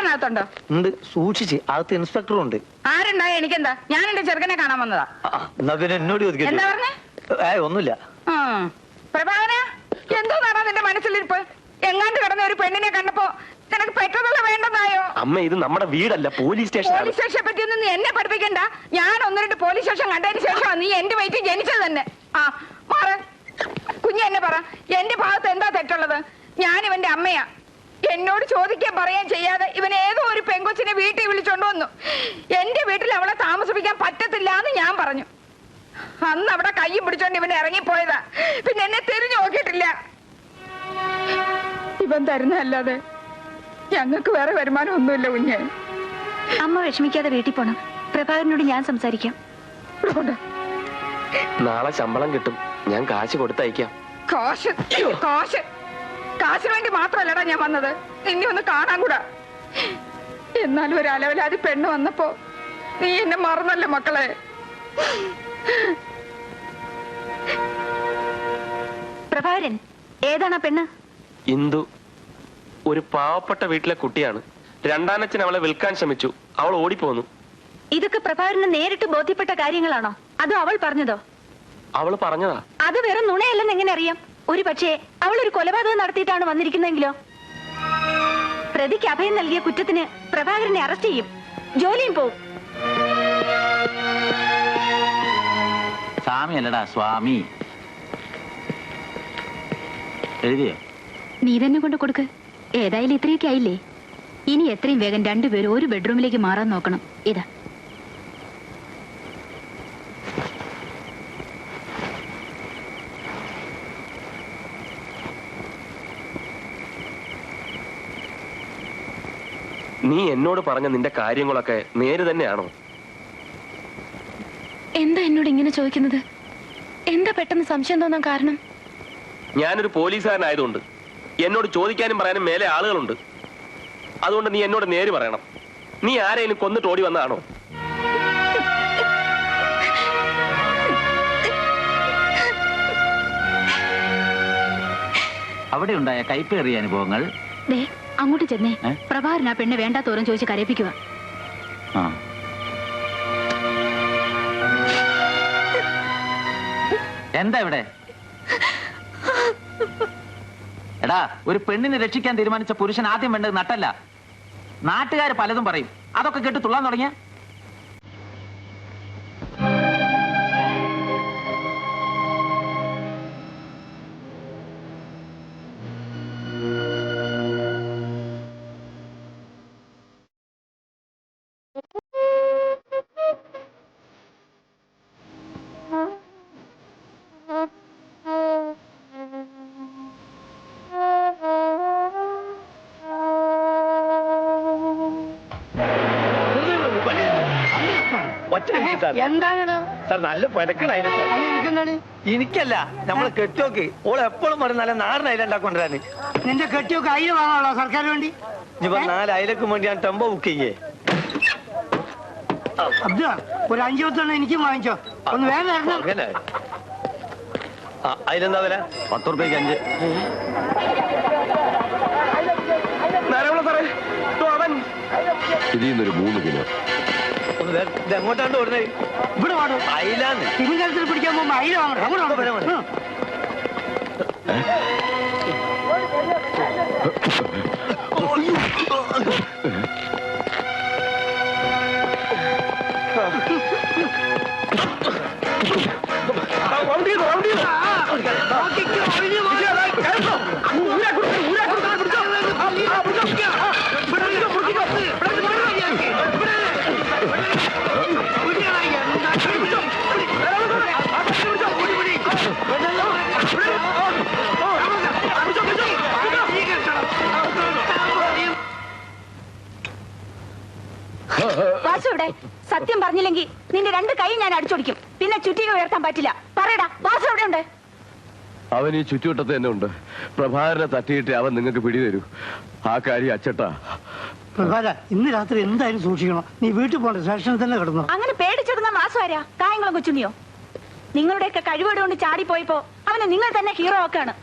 പ്രഭാകരനകത്തുണ്ടോ? ഉണ്ട്, സൂക്ഷിച്ച്. അകത്ത് ഇൻസ്പെക്ടറും ഉണ്ട്. ആരുണ്ടായ എനിക്കെന്താ? ഞാൻ എന്റെ ചെറുക്കനെ കാണാൻ വന്നതാ. എന്നാ പിന്നെ എന്നോട് ചോദിക്കാം. എന്താ പറഞ്ഞേ? ഒന്നുമില്ല. പ്രഭാകര, എന്തോ നടന്ന നിന്റെ മനസ്സിലിരിപ്പ്? എങ്ങാണ്ട് കിടന്ന ഒരു പെണ്ണിനെ കണ്ടപ്പോ നിനക്ക് പെട്ടെന്നുള്ള വേണ്ടതായോ? അമ്മ, ഇത് നമ്മുടെ വീടല്ല, പോലീസ് സ്റ്റേഷൻ. പോലീസ് സ്റ്റേഷനെ പറ്റിയൊന്നും നീ എന്നെ പഠിപ്പിക്കണ്ട. ഞാൻ 1-2 പോലീസ് സ്റ്റേഷൻ കണ്ടതിന് ശേഷമാണ് നീ എന്റെ വയറ്റിൽ ജനിച്ചത് തന്നെ. മാറ് കുഞ്ഞ്, എന്നെ പറ, എന്റെ ഭാഗത്ത് എന്താ തെറ്റുള്ളത്? ഞാൻ ഇവന്റെ അമ്മയാ. എന്നോട് ചോദിക്കാൻ പറയാൻ ചെയ്യാതെ ഇവൻ ഏതോ ഒരു പെങ്കൊച്ചിനെ വീട്ടിൽ വിളിച്ചോണ്ട് വന്നു. എന്റെ വീട്ടിൽ അവളെ താമസിപ്പിക്കാൻ പറ്റത്തില്ല എന്ന് ഞാൻ പറഞ്ഞു. അന്ന് അവിടെ കയ്യും പിടിച്ചോണ്ട് ഇവൻ ഇറങ്ങിപ്പോയതാ. പിന്നെ എന്നെ തിരിഞ്ഞു നോക്കിയിട്ടില്ല. ഇവൻ തരുന്നല്ലാതെ ഞങ്ങൾക്ക് വേറെ വരുമാനം ഒന്നുമില്ല കുഞ്ഞ്. അമ്മ വിഷമിക്കാതെ വീട്ടിൽ പോണം. പ്രഭാകരനോട് ഞാൻ സംസാരിക്കാം. നാളെ ശമ്പളം കിട്ടും, ഞാൻ കാശ് കൊടുത്തയക്കാം. കാശ് കാശ് കാശിന് വേണ്ടി മാത്രമല്ലടാ ഞാൻ വന്നത്, നിന്നെ ഒന്ന് കാണാൻ കൂടാ. എന്നാലും ഒരു അലവലാതി പെണ്ണ് വന്നപ്പോ നീ എന്നെ മറന്നല്ലേ മക്കളെ? പ്രഭാകരൻ, ഏതാണ് ആ പെണ്ണ്? ഇന്ദു. ഒരു പാവപ്പെട്ട വീട്ടിലെ കുട്ടിയാണ്. രണ്ടാനച്ഛൻ അവളെ വിൽക്കാൻ ശ്രമിച്ചു, അവൾ ഓടിപ്പോന്നു. ഇതൊക്കെ പ്രഭാകരന് നേരിട്ട് ബോധ്യപ്പെട്ട കാര്യങ്ങളാണോ, അതോ അവൾ പറഞ്ഞതോ? അവള് പറഞ്ഞതാ. അത് വെറും നുണയല്ലെന്ന് എങ്ങനെ അറിയാം? ഒരു പക്ഷേ അവൾ ഒരു കൊലപാതകം നടത്തിയിട്ടാണ് വന്നിരിക്കുന്നതെങ്കിലോ? പ്രതിക്ക് അഭയം നൽകിയ കുറ്റത്തിന് പ്രഭാകരനെ അറസ്റ്റ് ചെയ്യും, ജോലിയും പോവും. സ്വാമി അല്ലടാ, സ്വാമി. എഴുതിയോ? നീ തന്നെ കൊണ്ട് കൊടുക്ക്. ഏതായാലും ഇത്രയൊക്കെ ആയില്ലേ? ഇനി എത്രയും വേഗം രണ്ടുപേരും ഒരു ബെഡ്റൂമിലേക്ക് മാറാൻ നോക്കണം. ഇതാ. നീ എന്നോട് പറഞ്ഞ നിന്റെ കാര്യങ്ങളൊക്കെ നേര് തന്നെയാണോ? എന്താ എന്നോട് ഇങ്ങനെ ചോദിക്കുന്നത്? എന്താ പെട്ടെന്ന് സംശയം തോന്നാൻ കാരണം? ഞാനൊരു പോലീസുകാരനായതുകൊണ്ട് എന്നോട് ചോദിക്കാനും പറയാനും മേലെ ആളുകളുണ്ട്. അതുകൊണ്ട് നീ എന്നോട് നേര് പറയണം. നീ ആരെയും കൊന്നിട്ട് ഓടി വന്നതാണോ? അവിടെ ഉണ്ടായ കൈപ്പേറിയ അനുഭവങ്ങൾ. അങ്ങോട്ട് ചെന്നേ. പ്രഭാകരൻ ആ പെണ്ണ് വേണ്ടാ തോറും ചോദിച്ച് കരയിപ്പിക്കുക. എന്താ ഇവിടെ? എടാ, ഒരു പെണ്ണിനെ രക്ഷിക്കാൻ തീരുമാനിച്ച പുരുഷൻ ആദ്യം വേണ്ടത് നട്ടല്ല. നാട്ടുകാർ പലതും പറയും, അതൊക്കെ കേട്ട് തുള്ളാൻ തുടങ്ങിയ എനിക്കല്ല, നമ്മള് കെട്ടിയോക്ക് ഓള് എപ്പോഴും പറയും നല്ല നാടൻ അയില ഉണ്ടാക്കൊണ്ടിരാന്. നിന്റെ കെട്ടിയൊക്കെ അയില വാങ്ങാണോ സർക്കാർ വേണ്ടി? ഇനിയിപ്പോ 4 അയിലക്ക് വേണ്ടി ഞാൻ ടെമ്പോ ബുക്ക് ചെയ്യേ. അബ്ദുള്ള, ഒരു 5-10 എനിക്കും വാങ്ങിച്ചോ. ഒന്ന് വേഗം അങ്ങനെ അതിലെന്താ വില? 10 രൂപയ്ക്ക് 5. ഇതിന്നൊരു 3 കിലോ. ഇത് എങ്ങോട്ടാണ്ട് ഓടുന്നേ? ഇവിടെ വാടോ. അയിലാന്ന് തിമിംഗലത്തിൽ പിടിക്കാൻ പോകുമ്പോ അയില വാങ്ങണം. വാസുവിടെ സത്യം പറഞ്ഞില്ലെങ്കിൽ നിന്റെ 2 കൈ ഞാൻ അടിച്ചോടിക്കും. പിന്നെ ചുറ്റിക ഉയർത്താൻ പറ്റില്ല. പറയടാ, വാസു എവിടെ ഉണ്ട്? അവൻ ഈ ചുറ്റുവട്ടത്ത് തന്നെ ഉണ്ട്. പ്രഭാകരനെ തട്ടിയിട്ട് അവൻ നിങ്ങൾക്ക് പിടിതരൂ. ആ കാര്യം അച്ചട്ടാ. പ്രഭാകര, ഇന്ന് രാത്രി എന്തായാലും സൂക്ഷിക്കണം. നീ വീട്ടിൽ പോകണ്ട, സ്റ്റേഷനിൽ തന്നെ കിടന്നു. അങ്ങനെ പേടിച്ചെടുന്ന വാസു ആരാ? കായംകുളം കൊച്ചുണ്ണിയോ? നിങ്ങളുടെയൊക്കെ കഴിവോട് കൊണ്ട് ചാടിപ്പോയപ്പോ അവനെ നിങ്ങൾ തന്നെ ഹീറോ ആക്കാണ്.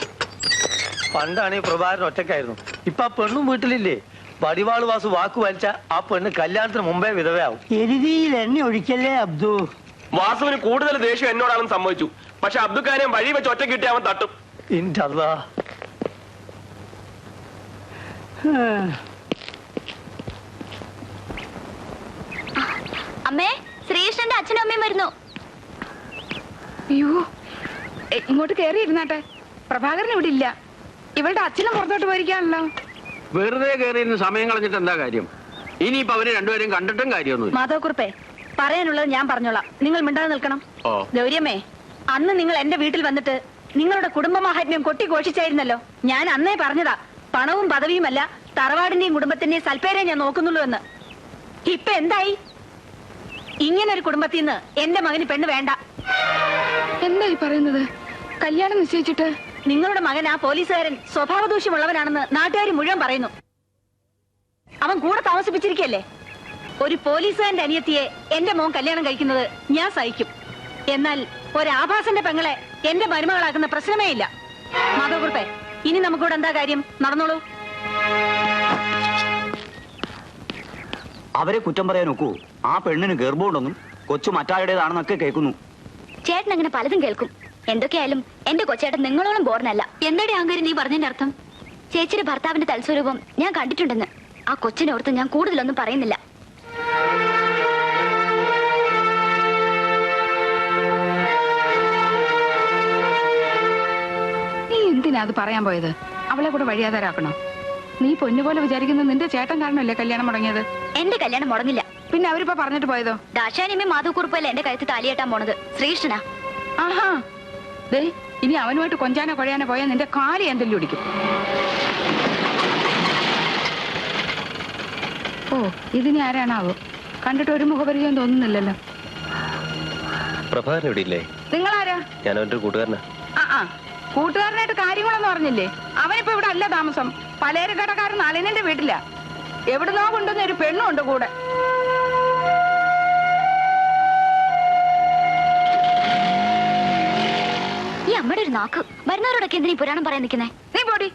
പണ്ടാണ് ഈ പ്രഭാകരൻ ഒറ്റക്കായിരുന്നു. ഇപ്പൊ ആ പെണ്ണും വീട്ടിലില്ലേ? വടിവാള് വാസു വാക്ക് വലിച്ച ആ പെണ്ണ് കല്യാണത്തിന് മുമ്പേ വിധവയാവും. എരുതിയിൽ എണ്ണ ഒഴിക്കല്ലേ അബ്ദു. വാസുവിന് കൂടുതൽ ദേഷ്യം എന്നോടാണെന്ന് സമ്മതിച്ചു. പക്ഷെ അബ്ദുക്കാനെ വഴി വെച്ച് ഒറ്റ കിട്ടി അവൻ തട്ടും. ഇന്റെ അല്ലാ. അമ്മേ, ശ്രീകൃഷ്ണന്റെ അച്ഛനും അമ്മയും വരുന്നു. അയ്യോ, ഇങ്ങോട്ട് കേറി ഇരുന്നാട്ടെ. പ്രഭാകരൻ ഇവിടെ ഇല്ല. ഇവളുടെ അച്ഛനും പുറത്തോട്ട് പോയിരിക്കാണല്ലോ. വെറുതെ കയറി സമയം കളഞ്ഞിട്ട് എന്താ കാര്യം? ഇനിയിപ്പോ അവര് രണ്ടുപേരും കണ്ടിട്ടും കാര്യമൊന്നുമില്ല. മാധവക്കുറുപ്പേ, പറയാനുള്ളത് ഞാൻ പറഞ്ഞോളാം. നിങ്ങൾ മിണ്ടാതെ നിൽക്കണം. ഗൗരിയമ്മേ, അന്ന് നിങ്ങൾ എന്റെ വീട്ടിൽ വന്നിട്ട് നിങ്ങളുടെ കുടുംബ മാഹാത്മ്യം കൊട്ടിഘോഷിച്ചായിരുന്നല്ലോ. ഞാൻ അന്നേ പറഞ്ഞതാ, പണവും പദവിയുമല്ല തറവാടിന്റെയും കുടുംബത്തിന്റെയും സൽപ്പേരെ ഞാൻ നോക്കുന്നുള്ളൂ എന്ന്. ഇപ്പൊ എന്തായി? ഇങ്ങനൊരു കുടുംബത്തിൽ നിന്ന് എന്റെ മകന് പെണ്ണ് വേണ്ട. എന്തായി പറയുന്നത്? കല്യാണം നിശ്ചയിച്ചിട്ട് നിങ്ങളുടെ മകൻ ആ പോലീസുകാരൻ സ്വഭാവദൂഷ്യമുള്ളവനാണെന്ന് നാട്ടുകാർ മുഴുവൻ പറയുന്നു. അവൻ കൂടെ താമസിപ്പിച്ചിരിക്കല്ലേ. ഒരു പോലീസുകാരന്റെ അനിയത്തിയെ എന്റെ മോൻ കല്യാണം കഴിക്കുന്നത് ഞാൻ സഹിക്കും. എന്നാൽ ഒരാഭാസന്റെ പെങ്ങളെ എന്റെ മരുമകളാക്കുന്ന പ്രശ്നമേ ഇല്ല. മാധവകുറുപ്പേ, ഇനി നമുക്കിവിടെ എന്താ കാര്യം? നടന്നോളൂ. അവരെ കുറ്റം പറയാൻ ഒക്കൂ? ആ പെണ്ണിന് ഗർഭമുണ്ടെന്നും കൊച്ചു മറ്റാരുടേതാണെന്നൊക്കെ കേൾക്കുന്നു. ചേട്ടൻ അങ്ങനെ പലതും കേൾക്കും. എന്തൊക്കെയായാലും എന്റെ കൊച്ചേട്ടൻ നിങ്ങളോളം ബോർണല്ല. എന്താടി ആങ്കരി നീ പറഞ്ഞതിന്റെ അർത്ഥം? ചേച്ചിയുടെ ഭർത്താവിന്റെ തൽസ്വരൂപം ഞാൻ കണ്ടിട്ടുണ്ടെന്ന്. ആ കൊച്ചിനെ ഓർത്ത് ഞാൻ കൂടുതലൊന്നും പറയുന്നില്ല. നീ എന്തിനാ അത് പറയാൻ പോയത്? അവളെ കൂടെ വഴിയാതാരാക്കണോ? നീ പൊന്നുപോലെ വിചാരിക്കുന്ന നിന്റെ ചേട്ടൻ കാരണമല്ലേ കല്യാണം മുടങ്ങിയത്? എന്റെ കല്യാണം മുടങ്ങില്ല. പിന്നെ അവരിപ്പോ പറഞ്ഞിട്ട് പോയതോ? ദാശാനിയമ്മ മാധവക്കുറുപ്പല്ലേ എന്റെ കഴുത്ത് താലിയേട്ടാൻ പോണത്. ശ്രീകൃഷ്ണനാ. ആഹാ, ദേ ഇനി അവനുമായിട്ട് കൊഞ്ചാനോ കൊഴയാനോ പോയാൽ നിന്റെ കാലി എന്തെങ്കിലും ഒടിക്കും. ഓ, ഇതിനി ആരാണാവോ? കണ്ടിട്ട് ഒരു മുഖപരിചയം തോന്നുന്നില്ലല്ലോ. പ്രഭാകരൻ എവിടെ ഇല്ലേ? നിങ്ങളാരാ? ഞാൻ അവന്റെ കൂട്ടുകാരനാ. ആ, കൂട്ടുകാരനായിട്ട് കാര്യങ്ങളൊന്നും പറഞ്ഞില്ലേ? അവനിപ്പോ ഇവിടെ അല്ല താമസം. പലചരക്കടക്കാരൻ നളിനന്റെ വീട്ടിലാ. എവിടുന്നോ കൊണ്ടുവന്ന ഒരു പെണ്ണുണ്ട് കൂടെ. ഈ അമ്മയുടെ ഒരു നാക്ക്. വരുന്നവരോടൊക്കെ എന്തിനാ പുരാണം പറയാൻ നിൽക്കുന്നേ? നീ പോടി.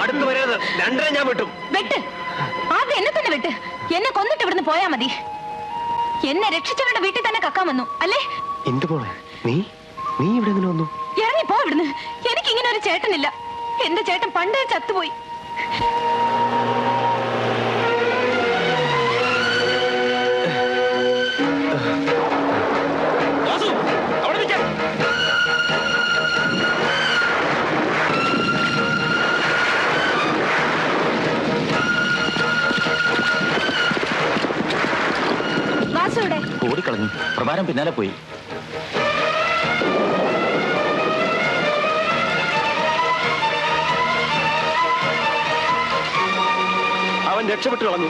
അടുത്ത് വരരുത്. രണ്ടര ഞാൻ വിട്ടു. വെട്ട്. ആദ്യം എന്നെ തന്നെ വെട്ട്. എന്നെ കൊന്നിട്ട് ഇവിടുന്ന് പോയാ മതി. എന്നെ രക്ഷിച്ചവരുടെ വീട്ടിൽ തന്നെ കക്കാൻ വന്നു അല്ലേ? എന്ത് പോണേ? നീ ഇവിടെ എങ്ങനെ വന്നു? ഇറങ്ങി പോ ഇവിടുന്ന്. എനിക്ക് ഇങ്ങനെ ഒരു ചേട്ടനില്ല. എന്റെ ചേട്ടൻ പണ്ടേ ചത്തുപോയി. വാസുവിടെ ഓടിക്കളഞ്ഞു. പ്രഭാരം പിന്നാലെ പോയി. അവൻ രക്ഷപ്പെട്ടു കളഞ്ഞു.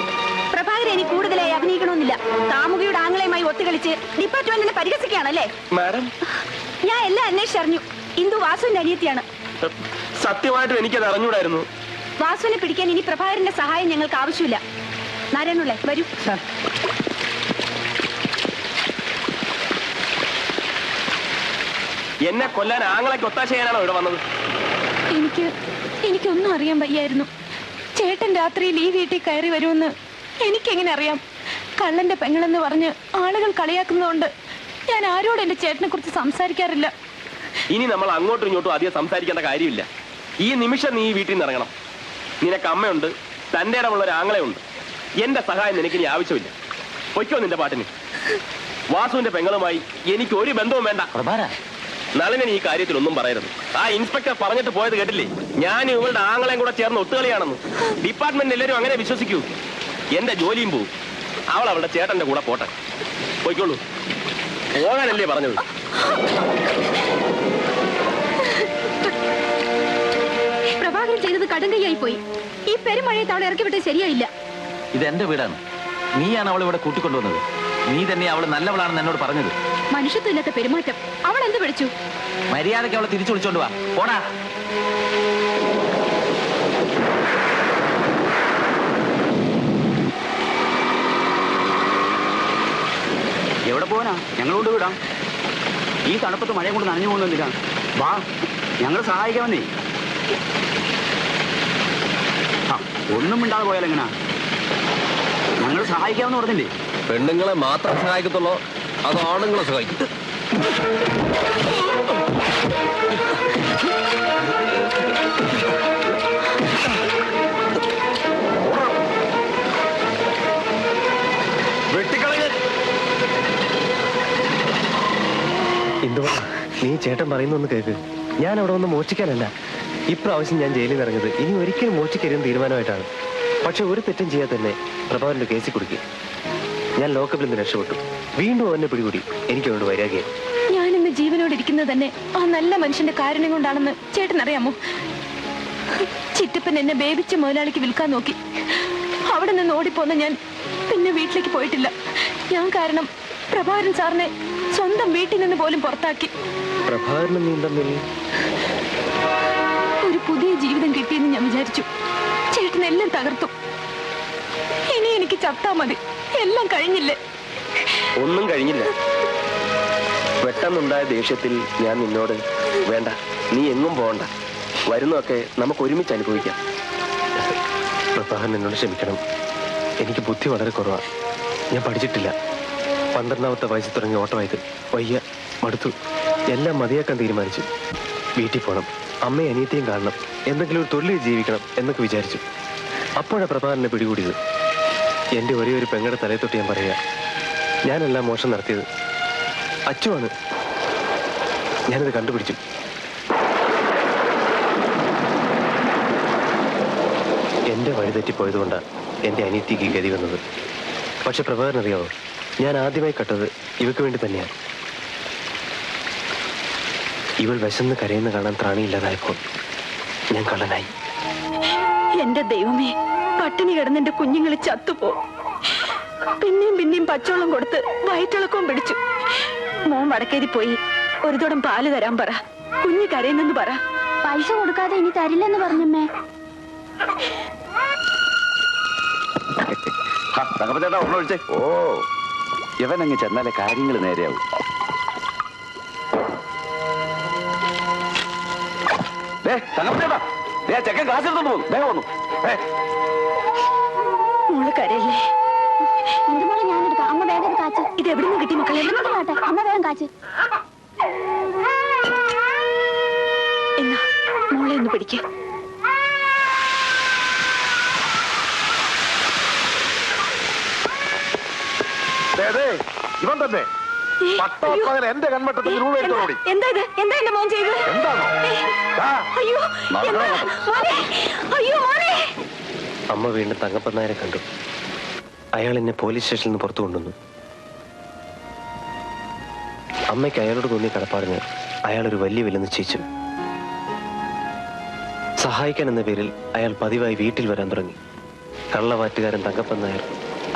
പ്രഭാകരൻ ഇനി കൂടുതലായി അഭിനയിക്കണമെന്നില്ല. കാമുകിയുടെ ആംഗളയുമായി ഒത്തുകളിച്ച് ഡിപ്പാർട്ട്മെന്റിനെ പരിഹസിക്കുകയാണല്ലേ? മാഡം, ഞാൻ എല്ലാം അന്വേഷിച്ചറിഞ്ഞു. ഇന്ദു വാസുവിന്റെ അനിയത്തിയാണ്. സത്യമായിട്ടും എനിക്കത് അറിഞ്ഞൂടായിരുന്നു. വാസുവിനെ പിടിക്കാൻ ഇനി പ്രഭാകരന്റെ സഹായം ഞങ്ങൾക്ക് ആവശ്യമില്ല. നാരായണുള്ളേ, വരൂ. എന്നെ കൊല്ലാൻ ആങ്ങളയ്ക്ക് ഒത്താശ ചെയ്യാനാണോ ഇവിടെ വന്നത്? എനിക്കൊന്നും അറിയാൻ വയ്യായിരുന്നു. ചേട്ടൻ രാത്രിയിൽ ഈ വീട്ടിൽ കയറി വരുമെന്ന് എനിക്കെങ്ങനെ അറിയാം? കള്ളന്റെ പെങ്ങളെന്ന് പറഞ്ഞ് ആളുകൾ കളിയാക്കുന്നതുകൊണ്ട് ഞാൻ ആരോട് എന്റെ ചേട്ടനെ കുറിച്ച് സംസാരിക്കാറില്ല. ഇനി നമ്മൾ അങ്ങോട്ടും ഇങ്ങോട്ടും അധികം സംസാരിക്കേണ്ട കാര്യമില്ല. ഈ നിമിഷം നീ ഈ വീട്ടിൽ നിന്ന് ഇറങ്ങണം. നിനക്ക് അമ്മയുണ്ട്, തന്റെ ഇടമുള്ള ഒരു ആങ്ങളയുണ്ട്. എന്റെ സഹായം നിനക്ക് ഇനി ആവശ്യമില്ല. പൊയ്ക്കോ നിന്റെ പാട്ടിന്. വാസുവിന്റെ പെങ്ങളുമായി എനിക്ക് ഒരു ബന്ധവും വേണ്ട. നളിനൻ ഈ കാര്യത്തിൽ ഒന്നും പറയരുത്. ആ ഇൻസ്പെക്ടർ പറഞ്ഞിട്ട് പോയത് കേട്ടില്ലേ? ഞാൻ ഇവളുടെ ആങ്ങളെയും കൂടെ ചേർന്ന് ഒത്തുകളിയാണെന്ന്. ഡിപ്പാർട്ട്മെന്റ് എല്ലാവരും അങ്ങനെ വിശ്വസിക്കൂ. എന്റെ ജോലിയും പോവും. അവൾ അവളുടെ ചേട്ടന്റെ കൂടെ പോട്ടെ. പോയിക്കോളൂ. പോകാനല്ലേ പറഞ്ഞത്? പ്രഭാകരൻ ചെയ്തത് കടുങ്കയായി പോയി. ഈ പെരുമഴയത്ത് അവളെ ഇറക്കി വിട്ടത് ശരിയായില്ല. ഇതെന്റെ വീടാണ്. നീയാണ് അവൾ ഇവിടെ കൂട്ടിക്കൊണ്ടുവന്നത്. നീ തന്നെ അവൾ നല്ലവളാണെന്ന് എന്നോട് പറഞ്ഞത്. മനുഷ്യത്വമില്ലാത്ത പെരുമാറ്റം. അവൾ എന്ത് പഠിച്ചു? മര്യാദയ്ക്ക് അവളെ തിരിച്ചു വിളിച്ചോണ്ട് വാ. പോടാ. എവിടെ പോകാനാ? ഞങ്ങളോട് വിടാം. ഈ തണുപ്പത്ത് മഴയും കൊണ്ട് നനഞ്ഞു പോകുന്നില്ല. വാ, ഞങ്ങൾ സഹായിക്കാൻ വന്നേ. ഒന്നും മിണ്ടാതെ പോയാലെങ്ങനാ? ഞങ്ങൾ സഹായിക്കാമെന്ന് പറഞ്ഞില്ലേ? പെണ്ണുങ്ങളെ മാത്രം സഹായിക്കത്തുള്ളൂ, അത് ആണുങ്ങളെ സഹായിക്കും. എന്തുവാ നീ ചേട്ടൻ പറയുന്നൊന്ന് കേക്ക്. ഞാൻ അവിടെ വന്ന് മോഷ്ടിക്കാനല്ല. ഇപ്രാവശ്യം ഞാൻ ജയിലിൽ നിന്ന് ഇറങ്ങുന്നത് ഇനി ഒരിക്കലും മോഷ്ടിക്കരുതെന്ന് തീരുമാനമായിട്ടാണ്. പക്ഷെ ഒരു തെറ്റും ചെയ്യാതെ തന്നെ പ്രഭാകരന്റെ കേസിൽ കുടുക്കി. ഞാൻ ലോക്കപ്പിൽ നിന്ന് രക്ഷപ്പെട്ടു. വീണ്ടും അവനെ പിടികൂടി. എനിക്ക് അവനോട് വൈരാഗ്യം. ഞാൻ ഇന്ന് ജീവനോട് ഇരിക്കുന്നത് തന്നെ ആ നല്ല മനുഷ്യന്റെ കാരണം കൊണ്ടാണെന്ന് ചേട്ടൻ അറിയാമോ? ചിറ്റപ്പൻ എന്നെ ബേബിച്ച മുതലാളിക്ക് വിൽക്കാൻ നോക്കി. അവിടെ നിന്ന് ഓടിപ്പോന്ന ഞാൻ പിന്നെ വീട്ടിലേക്ക് പോയിട്ടില്ല. ഞാൻ കാരണം പ്രഭാകരൻ സാറിനെ സ്വന്തം വീട്ടിൽ നിന്ന് പോലും പുറത്താക്കി. പ്രഭാകരനും നീ തമ്മിൽ ഒരു പുതിയ ജീവിതം കിട്ടിയെന്ന് ഞാൻ വിചാരിച്ചു. ചേട്ടൻ എല്ലാം തകർത്തു. ഇനി എനിക്ക് ചത്താ മതി. എല്ലാം കഴിഞ്ഞില്ലേ? ഒന്നും കഴിഞ്ഞില്ല. പെട്ടെന്നുണ്ടായ ദേഷ്യത്തിൽ ഞാൻ നിന്നോട് വേണ്ട, നീ എങ്ങും പോകണ്ട, വരുന്നതൊക്കെ നമുക്ക് ഒരുമിച്ച് അനുഭവിക്കാം. പ്രഭാകരൻ എന്നോട് ക്ഷമിക്കണം. എനിക്ക് ബുദ്ധി വളരെ കുറവാണ്. ഞാൻ പഠിച്ചിട്ടില്ല. 12ാമത്തെ വയസ്സിൽ തുടങ്ങി ഓട്ടമായത്. വയ്യ, മടുത്തു. എല്ലാം മതിയാക്കാൻ തീരുമാനിച്ചു. വീട്ടിൽ പോകണം, അമ്മയും അനിയത്തെയും കാണണം, എന്തെങ്കിലും ഒരു തൊഴിൽ ജീവിക്കണം എന്നൊക്കെ വിചാരിച്ചു. അപ്പോഴാണ് പ്രഭാകരനെ പിടികൂടിയത്. എൻ്റെ ഒരേ ഒരു പെങ്ങളുടെ തലയിൽ തൊട്ട് ഞാൻ പറയുക, ഞാനെല്ലാം മോശം നടത്തിയത് അച്ചുവാണ്. ഞാനത് കണ്ടുപിടിച്ചു. എൻ്റെ വഴിതെറ്റിപ്പോയതുകൊണ്ടാണ് എൻ്റെ അനിയത്തിക്ക് ഗതി വന്നത്. പക്ഷെ പ്രഭാകരനറിയാവോ, ഞാൻ ആദ്യമായി കട്ടത് ഇവക്ക് വേണ്ടി തന്നെയാണ്. ഇവൾ വിശന്ന് കരയുന്ന കാണാൻ ത്രാണിയില്ലാതായപ്പോൾ ഞാൻ കള്ളനായി. എന്റെ ദൈവമേ, പട്ടിണി കിടന്ന് എന്റെ കുഞ്ഞുങ്ങൾ ചത്തുപോ. പിന്നെയും പിന്നെയും പച്ചവെള്ളം കൊടുത്ത് വയറ്റിളക്കവും പിടിച്ചു. മോൻ വടക്കേരി പോയി ഒരു തുടം പാല് തരാൻ പറ. കുഞ്ഞ് കരയുന്നെന്ന് പറ. പൈസ കൊടുക്കാതെ ഇനി തരില്ലെന്ന് പറഞ്ഞമ്മേ. തങ്കപ്പച്ചേട്ടാ ഒന്ന് വിളിച്ചേ. ഓ, ഇവനങ്ങ് ചെന്നാലേ കാര്യങ്ങൾ നേരെയാവും. തങ്കപ്പച്ചേട്ടാ, ചെക്കൻ ക്ലാസ് എടുത്തോണ്ട് പോകും. വേഗം വന്നു. മോള് കരയല്ലേ? എന്റെ മോളെ ഞാൻ എടുക്കാം. അമ്മ വേഗം കാച്ച്. ഇത് എവിടെ നിന്ന് കിട്ടി മക്കളെ? അമ്മ വേഗം കാച്ച്. എന്നാ മോളെ ഒന്ന് പിടിക്ക. ഇവൻ തന്നെ എന്റെ കൺവട്ടത്തിൽ എന്താ ഇത്? എന്താ എന്റെ മോൻ ചെയ്ത്? അയ്യോ, അയ്യോ മോനെ. അമ്മ വീണ്ടും തങ്കപ്പൻ നായരെ കണ്ടു. അയാൾ എന്നെ പോലീസ് സ്റ്റേഷനിൽ നിന്ന് പുറത്തു കൊണ്ടുവന്നു. അമ്മയ്ക്ക് അയാളോട് തോന്നിയ കടപ്പാടിന് അയാളൊരു വലിയ വില നിശ്ചയിച്ചു. സഹായിക്കാൻ എന്ന പേരിൽ അയാൾ പതിവായി വീട്ടിൽ വരാൻ തുടങ്ങി. കള്ളവാറ്റുകാരൻ തങ്കപ്പൻ നായർ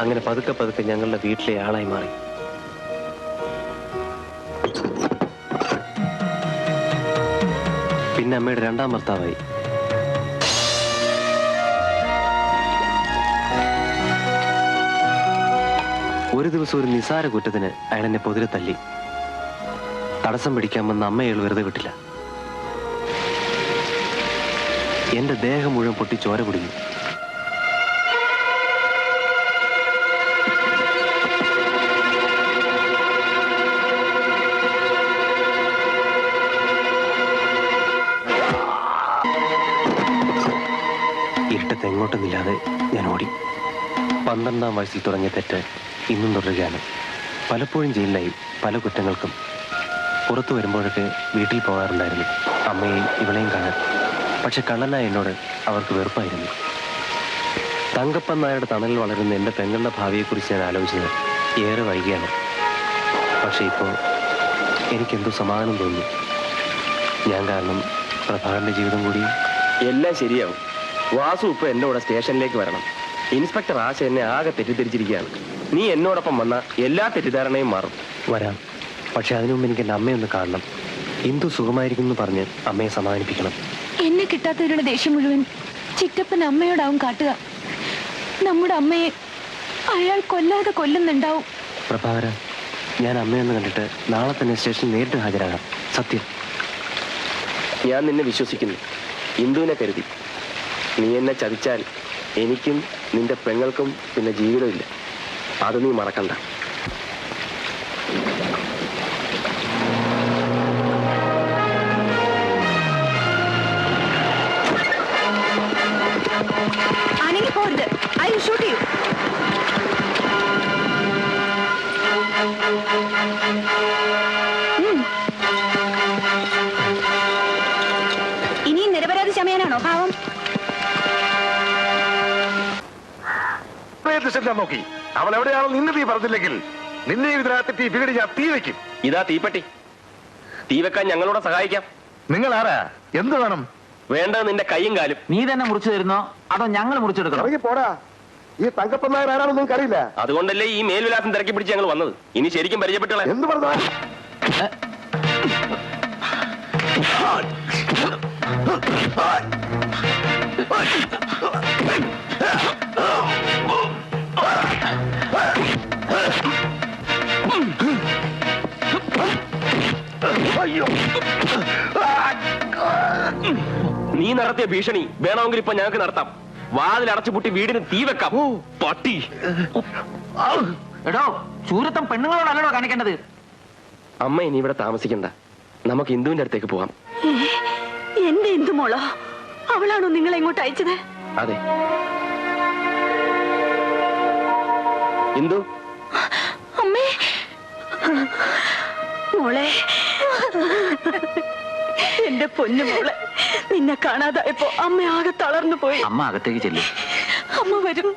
അങ്ങനെ പതുക്കെ പതുക്കെ ഞങ്ങളുടെ വീട്ടിലെ ആളായി മാറി. പിന്നെ അമ്മയുടെ രണ്ടാം ഭർത്താവായി. ഒരു ദിവസം ഒരു നിസാര കുറ്റത്തിന് അയാൾ എന്നെ പൊതിരെ തല്ലി. തടസ്സം പിടിക്കാൻ വന്ന അമ്മയയാൾ വെറുതെ വിട്ടില്ല. എന്റെ ദേഹം മുഴുവൻ പൊട്ടി ചോര കുടിഞ്ഞു. എങ്ങോട്ടെന്നില്ലാതെ ഞാൻ ഓടി. 12-ാം വയസ്സിൽ തുടങ്ങിയ തെറ്റ് ഇന്നും തുടരുകയാണ്. പലപ്പോഴും ജയിലിലായി പല കുറ്റങ്ങൾക്കും. പുറത്തു വരുമ്പോഴൊക്കെ വീട്ടിൽ പോകാറുണ്ടായിരുന്നു അമ്മയെയും ഇവളെയും കാണാൻ. പക്ഷെ കള്ളനായ എന്നോട് അവർക്ക് വെറുപ്പായിരുന്നു. തങ്കപ്പൻ നായരുടെ തണലിൽ വളരുന്ന എൻ്റെ പെങ്ങളുടെ ഭാവിയെക്കുറിച്ച് ഞാൻ ആലോചിച്ചത് ഏറെ വൈകിയാണ്. പക്ഷെ ഇപ്പോൾ എനിക്കെന്തോ സമാധാനം തോന്നുന്നു. ഞാൻ കാരണം പ്രഭാകരന്റെ ജീവിതം കൂടി. എല്ലാം ശരിയാവും. വാസു ഇപ്പൊ എന്റെ കൂടെ സ്റ്റേഷനിലേക്ക് വരണം. ഇൻസ്പെക്ടർ ആശ എന്നെ ആകെ തെറ്റിദ്ധരിച്ചിരിക്കുകയാണ്. നീ എന്നോടൊപ്പം വന്ന എല്ലാ തെറ്റിദ്ധാരണയും മാറും. വരാം. പക്ഷെ അതിനു മുമ്പ് എനിക്ക് എൻ്റെ അമ്മയൊന്ന് കാണണം. ഇന്ദു സുഖമായിരിക്കും എന്ന് പറഞ്ഞ് അമ്മയെ സമാധാനിപ്പിക്കണം. എന്നെ കിട്ടാത്തവരുടെ ദേഷ്യം മുഴുവൻ ചിറ്റപ്പൻ അമ്മയോടാവും കാട്ടുക. നമ്മുടെ അമ്മയെ അയാൾ കൊല്ലാതെ കൊല്ലുന്നുണ്ടാവും. പ്രഭാകര, ഞാൻ അമ്മയൊന്ന് കണ്ടിട്ട് നാളെ തന്നെ സ്റ്റേഷനിൽ നേരിട്ട് ഹാജരാകാം. സത്യം. ഞാൻ നിന്നെ വിശ്വസിക്കുന്നു. ഇന്ദുവിനെ കരുതി. നീ എന്നെ ചതിച്ചാൽ എനിക്കും നിന്റെ പെങ്ങൾക്കും പിന്നെ ജീവിതമില്ല. അത് നീ മറക്കണ്ട. അനങ്ങി പോരുത്. I will shoot U. ഇനിയും നിരപരാധി ചമയാനാണോ ഭാവം? നോക്കി അവൾ എവിടെയാണോ നിന്ന് നീ പറഞ്ഞില്ലെങ്കിൽ നിന്നെ ഇതിനകത്ത് വീട് ഞാൻ തീ വെക്കും. ഇതാ തീപ്പെട്ടി. തീ വെക്കാൻ ഞങ്ങളോട് സഹായിക്കാം. നിങ്ങൾ ആരാ? എന്ത് വേണം? വേണ്ടത് നിന്റെ കൈയും കാലും. നീ തന്നെ മുറിച്ചു തരുന്നോ അതോ ഞങ്ങൾ മുറിച്ചെടുക്കണോ? പോടാ. ഈ തങ്കപ്പൻ നായർ ആരാണെന്ന് നിങ്ങൾക്ക് അറിയില്ല. അതുകൊണ്ടല്ലേ ഈ മേൽവിലാസം തിരക്കി പിടിച്ച് ഞങ്ങൾ വന്നത്. ഇനി ശരിക്കും പരിചയപ്പെട്ടുള്ള എന്ത് പറഞ്ഞു? നീ നടത്തിയ ഭീഷണി വേണമെങ്കിൽ ഇപ്പൊ ഞങ്ങൾക്ക് നടത്താം. വാതിൽ അടച്ചുപൂട്ടി വീടിന് തീ വെക്കാം. പട്ടി. എടോ, ചൂരത്തം പെണ്ണുങ്ങളോടല്ലോ കാണിക്കേണ്ടത്. അമ്മ ഇനി ഇവിടെ താമസിക്കണ്ട. നമുക്ക് ഇന്ദുവിന്റെ അടുത്തേക്ക് പോകാം. എന്റെ എന്തു മോളോ? അവളാണോ നിങ്ങളെ ഇങ്ങോട്ട് അയച്ചത്? അതെ. ഇന്ദു. അമ്മേ, മോളെ, എന്റെ പൊന്നു മോളെ, നിന്നെ കാണാതായപ്പോ അമ്മ ആകെ തളർന്നു പോയി. അമ്മ അകത്തേക്ക് ചെല്ലും. അമ്മ വരും.